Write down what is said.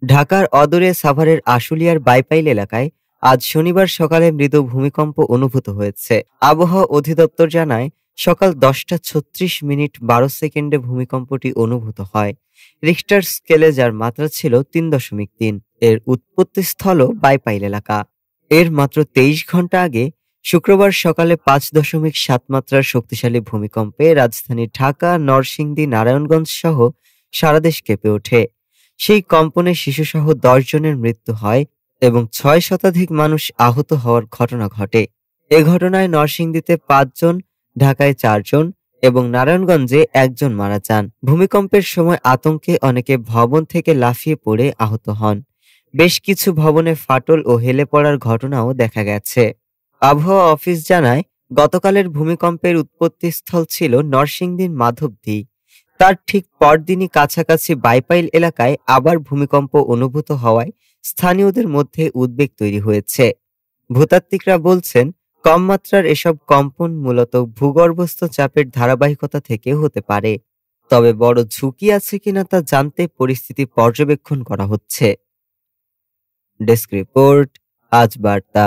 ঢাকার অদূরে সাভারের আশুলিয়ার বাইপাইল এলাকায় আজ শনিবার সকালে মৃদু ভূমিকম্প অনুভূত হয়েছে। আবহাওয়া অধিদপ্তর জানায়, সকাল 10টা 36 মিনিট 12 সেকেন্ডে ভূমিকম্পটি অনুভূত হয়। রিখটার স্কেলে যার মাত্রা ছিল 3.3। এর উৎপত্তিস্থলও বাইপাইল এলাকা। এর মাত্র 23 ঘন্টা আগে শুক্রবার সকালে 5.7 মাত্রার শক্তিশালী ভূমিকম্পে রাজধানী ঢাকা, নরসিংদী, নারায়ণগঞ্জ সহ সারা দেশ কেঁপে ওঠে। সেই কম্পনে শিশুসহ 10 জনের মৃত্যু হয় এবং 6 শতাধিক মানুষ আহত হওয়ার ঘটনা ঘটে। এ ঘটনায় নরসিংদীতে 5 জন, ঢাকায় 4 জন এবং নারায়ণগঞ্জে 1 জন মারা যান। ভূমিকম্পের সময় আতঙ্কে অনেকে ভবন থেকে লাফিয়ে পড়ে আহত হন। বেশ কিছু ভবনে ফাটল ও হেলে পড়ার ঘটনাও দেখা গেছে। আবহাওয়া অফিস জানায়, গতকালের ভূমিকম্পের উৎপত্তিস্থল ছিল নরসিংদীর মাধবদী। তার ঠিক পরদিনই কাছাকাছি বাইপাইল এলাকায় আবার ভূমিকম্প অনুভূত হওয়ায় স্থানীয়দের মধ্যে উদ্বেগ তৈরি হয়েছে। ভূতাত্ত্বিকরা বলছেন, কম মাত্রার এসব কম্পন মূলত ভূগর্ভস্থ চাপের ধারাবাহিকতা থেকে হতে পারে। তবে বড় ঝুঁকি আছে কিনা তা জানতে পরিস্থিতি পর্যবেক্ষণ করা হচ্ছে। ডেস্ক রিপোর্ট, আজ বার্তা।